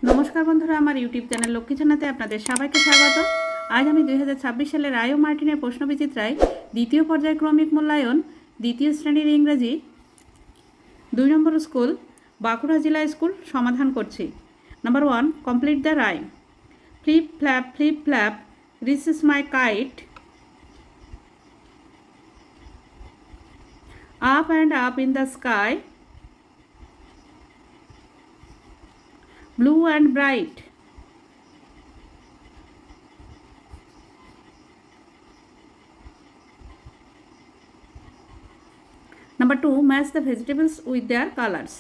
নমস্কার বন্ধুরা, আমার ইউটিউব চ্যানেল লক্ষ্মী জানাতে আপনাদের সবাইকে স্বাগত। আজ আমি 2026 সালের রায় মার্টিনের প্রশ্নবিচিত্রায় দ্বিতীয় পর্যায়ক্রমিক মূল্যায়ন দ্বিতীয় শ্রেণীর ইংরেজি 2 নম্বর স্কুল বাঁকুড়া জেলা স্কুল সমাধান করছি। Number 1, complete the rhyme. Flip flap this is my kite, up and up in the sky, blue and bright. Number 2, match the vegetables with their colors.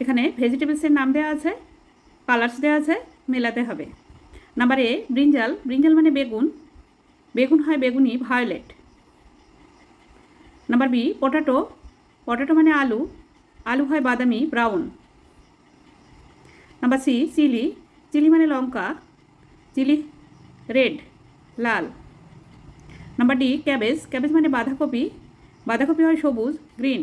এখানে ভেজিটেবলসের নাম দেওয়া আছে, কালার্স দেওয়া আছে, মেলাতে হবে। নাম্বার এ, ব্রিঞ্জাল মানে বেগুন হয় বেগুনি, ভায়োলেট। নাম্বার বি, পটাটো মানে আলু হয় বাদামি, ব্রাউন। নাম্বার সি, চিলি মানে লঙ্কা, চিলি রেড, লাল। নাম্বার ডি, ক্যাবেজ মানে বাঁধাকপি হয় সবুজ, green.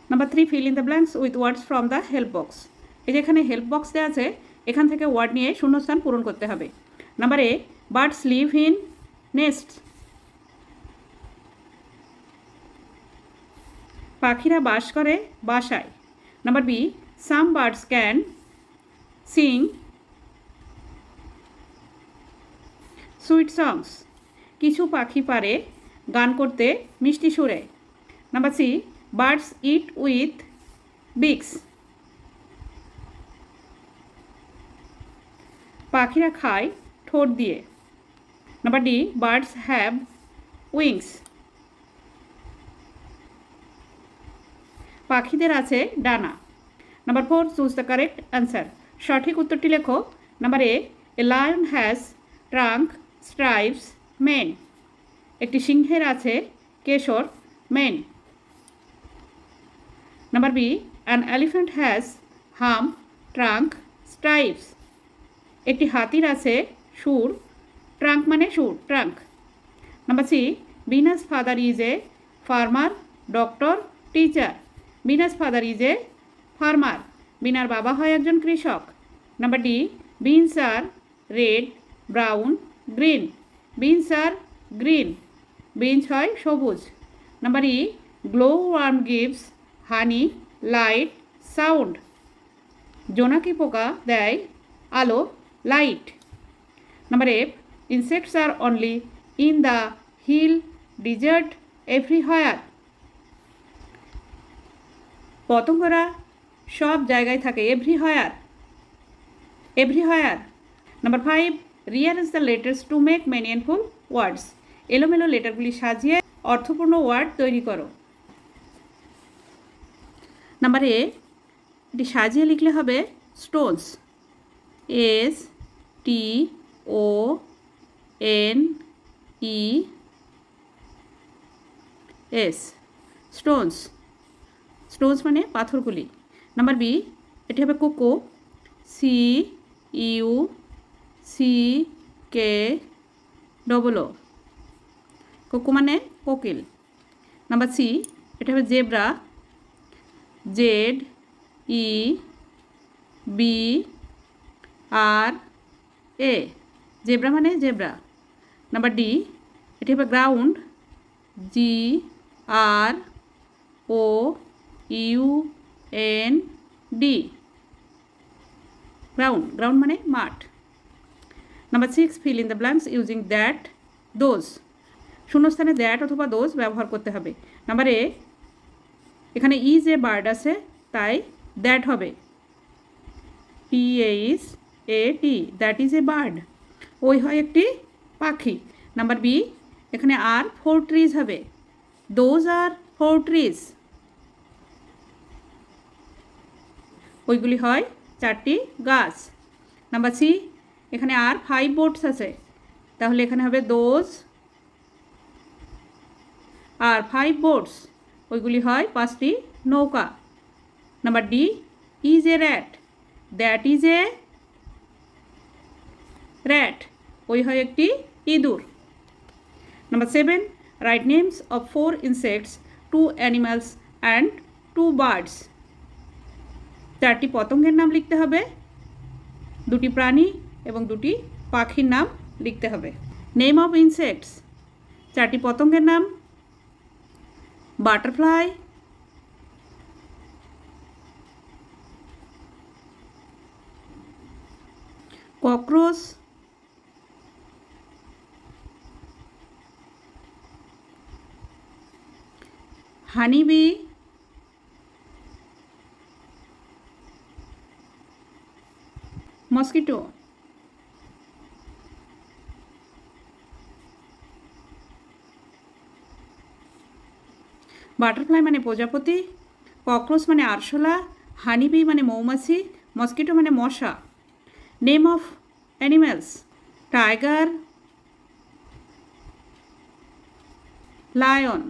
Number 3, feel in the blanks with words from the help box. এই যে এখানে হেল্প বক্স দেওয়া আছে, এখান থেকে ওয়ার্ড নিয়ে শূন্যস্থান পূরণ করতে হবে। Number A, birds live in nests. পাখিরা বাস করে বাসায়। Number B, some birds can sing sweet songs. কিছু পাখি পারে গান করতে মিষ্টি সুরে। Number C, birds eat with beaks. পাখিরা খায় ঠোঁট দিয়ে। Number D, birds have wings. পাখিদের আছে ডানা। Number 4, choose the correct answer. সঠিক উত্তরটি লেখো। Number A, lion has trunk stripes mane. একটি সিংহের আছে কেশর, mane. Number B, an elephant has hump trunk stripes. একটি হাতির আছে সুর, ট্রাঙ্ক মানে সুর, trunk. Number C, Bina's father is a farmer doctor teacher. Bina's father is a farmer. বিনার বাবা হয় একজন কৃষক। Number D, beans are red brown green. Beans are green. Beans হয় সবুজ। Number E, glow worm gives honey light sound. জোনাকি পোকা দেয় আলো, light. Number F, insects are only in the hill desert everywhere. পতঙ্গরা সব জায়গায় থাকে, everywhere. Number 5, rearrange the letters to make meaningful ওয়ার্ডস। এলোমেলো লেটারগুলি সাজিয়ে অর্থপূর্ণ ওয়ার্ড তৈরি করো। নাম্বার এ, এটি সাজিয়ে লিখলে হবে স্টোনস, STONES, স্টোনস মানে পাথরগুলি। নাম্বার বি, এটি হবে কোকো, CUCKO, কোকো মানে কোকিল। নাম্বার সি, এটা হবে জেব্রা, ZEBRA, জেব্রা মানে জেব্রা। নাম্বার ডি, এটি হবে গ্রাউন্ড, GROUND, গ্রাউন্ড মানে মাঠ। Number 6, fill in the blanks using that those. শূন্যস্থানে দ্যাট অথবা দোজ ব্যবহার করতে হবে। নাম্বার এ, এখানে ইজ এ বার্ড আছে, তাই দ্যাট হবে, PAT, that is a bird. ওই হয় একটি পাখি। নাম্বার বি, এখানে আর 4 ট্রিজ হবে, দোজ আর 4 ট্রিজ। ওইগুলি হয় 4টি গাছ। নাম্বার সি, এখানে আর 5 বোটস আছে, তাহলে এখানে হবে দোজ আর 5 বোটস। ওইগুলি হয় 5টি নৌকা। Number D, is a rat, that is a rat. ওই হয় একটি ইঁদুর। Number 7, right names of 4 insects, 2 animals and 2 birds. 4টি পতঙ্গের নাম লিখতে হবে, 2টি প্রাণী এবং 2টি পাখির নাম লিখতে হবে। নেম অফ ইনসেক্টস, 4টি পতঙ্গের নাম, butterfly, cockroach, honeybee, mosquito. Butterfly মানে প্রজাপতি, ককরোচ মানে আরশোলা, হানিবি মানে মৌমাছি, মস্কিটো মানে মশা। Name of animals, tiger, lion,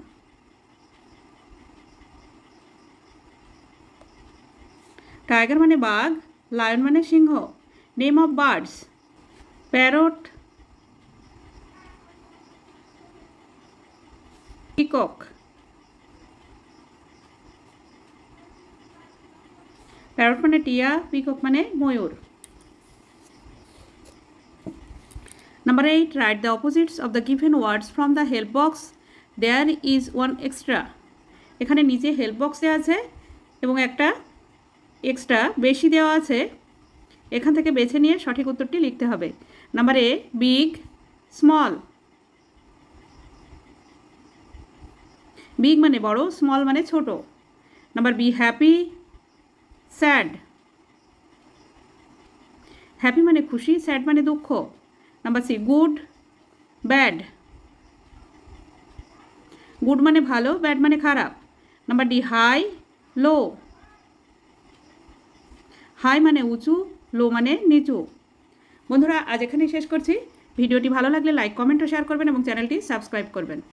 tiger মানে বাঘ, লায়ন মানে সিংহ। Name of birds, parrot, peacock. Parrot মানে টিয়া, পিকক মানে ময়ূর। Number 8, write the opposites of the given words from the help box. There is one extra. এখানে নিচে হেল্প বক্স দেওয়া আছে এবং একটা এক্সট্রা বেশি দেওয়া আছে, এখান থেকে বেছে নিয়ে সঠিক উত্তরটি লিখতে হবে। Number A, big, small. Big মানে বড়, স্মল মানে ছোট। Number B, happy, sad. Happy মানে খুশি, স্যাড মানে দুঃখ। Number C, good, bad. Good মানে ভালো, ব্যাড মানে খারাপ। Number D, high, low. High মানে উঁচু, লো মানে নিচু। বন্ধুরা, আজ এখানেই শেষ করছি। ভিডিওটি ভালো লাগলে লাইক, কমেন্ট ও শেয়ার করবেন এবং চ্যানেলটি সাবস্ক্রাইব করবেন।